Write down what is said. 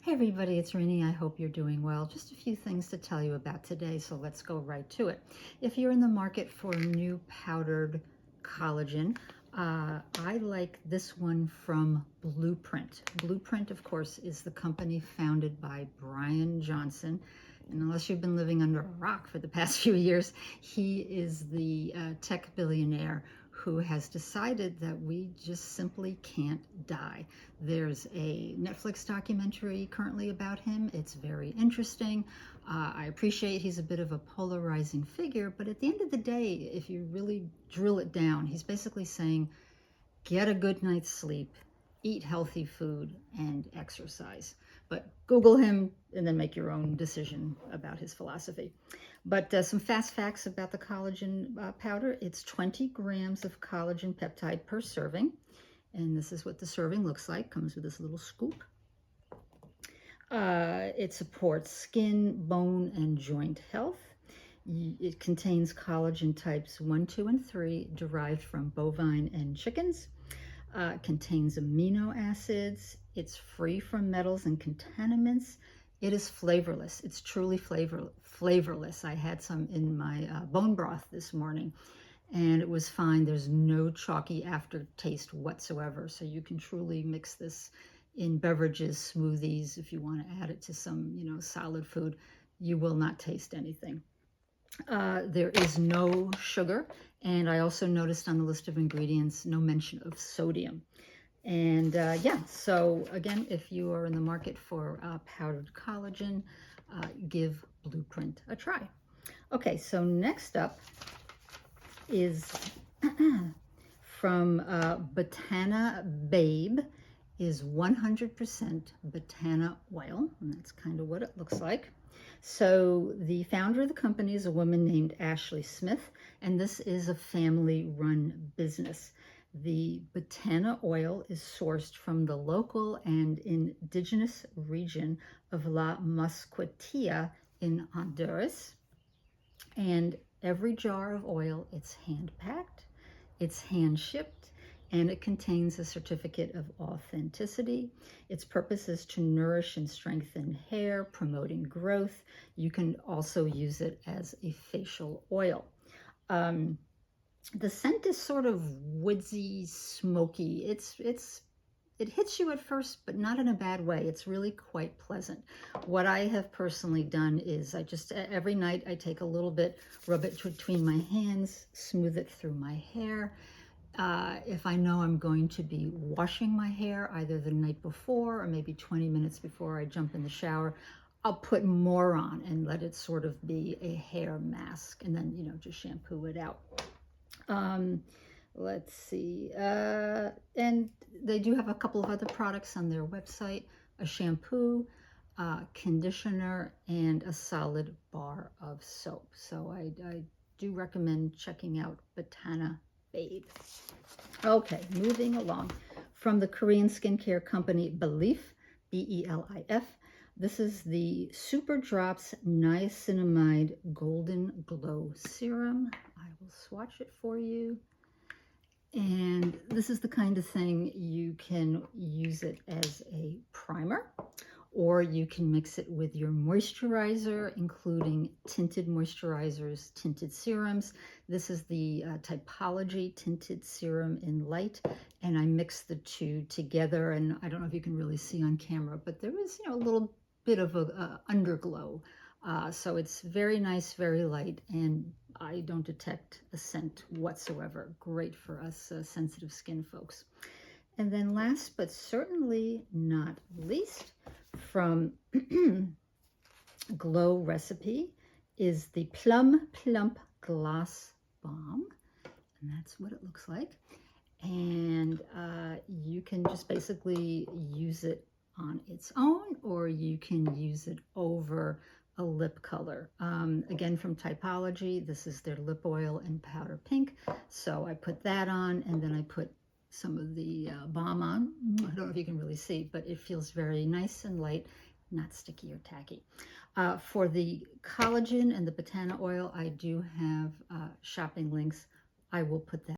Hey everybody, it's Rini. I hope you're doing well. Just a few things to tell you about today, so let's go right to it. If you're in the market for new powdered collagen, I like this one from Blueprint. Blueprint, of course, is the company founded by Brian Johnson. And unless you've been living under a rock for the past few years, he is the tech billionaire who has decided that we just simply can't die. There's a Netflix documentary currently about him. It's very interesting. I appreciate he's a bit of a polarizing figure, but at the end of the day, if you really drill it down, he's basically saying, get a good night's sleep, eat healthy food, and exercise. But Google him and then make your own decision about his philosophy. But some fast facts about the collagen powder. It's 20 grams of collagen peptide per serving. And this is what the serving looks like. Comes with this little scoop. It supports skin, bone, and joint health. It contains collagen types 1, 2, and 3 derived from bovine and chickens. Contains amino acids. It's free from metals and contaminants. It is flavorless. It's truly flavorless. I had some in my bone broth this morning, and it was fine. There's no chalky aftertaste whatsoever. So you can truly mix this in beverages, smoothies. If you want to add it to some, solid food, you will not taste anything. There is no sugar, and I also noticed on the list of ingredients no mention of sodium. And yeah, so again, if you are in the market for powdered collagen, give Blueprint a try. Okay, so next up is from Botana Babe, is 100% Botana oil, and that's kind of what it looks like. So the founder of the company is a woman named Ashley Smith, and this is a family-run business. The Botana oil is sourced from the local and indigenous region of La Mosquitia in Honduras. And every jar of oil, it's hand-packed, it's hand-shipped, and it contains a certificate of authenticity. Its purpose is to nourish and strengthen hair, promoting growth. You can also use it as a facial oil. The scent is sort of woodsy, smoky. It hits you at first, but not in a bad way. It's really quite pleasant. What I have personally done is I just, every night I take a little bit, rub it between my hands, smooth it through my hair. If I know I'm going to be washing my hair either the night before or maybe 20 minutes before I jump in the shower, I'll put more on and let it sort of be a hair mask, and then, just shampoo it out. Let's see. And they do have a couple of other products on their website, a shampoo, conditioner, and a solid bar of soap. So I do recommend checking out Botana Babe. Okay, moving along. From the Korean skincare company Belif, B-E-L-I-F, this is the Super Drops Niacinamide Golden Glow Serum. I will swatch it for you. And this is the kind of thing you can use it as a primer, or you can mix it with your moisturizer, including tinted moisturizers, tinted serums. This is the Typology Tinted Serum in Light, and I mixed the two together, and I don't know if you can really see on camera, but there is, a little bit of a underglow. So it's very nice, very light, and I don't detect a scent whatsoever. Great for us sensitive skin folks. And then last but certainly not least, from Glow Recipe is the Plum Plump Gloss Balm, and that's what it looks like. And you can just basically use it on its own, or you can use it over a lip color. Again, from Typology, this is their lip oil in powder pink. So I put that on, and then I put some of the balm on. I don't know if you can really see, but it feels very nice and light, not sticky or tacky. For the collagen and the Botana oil, I do have shopping links. I will put that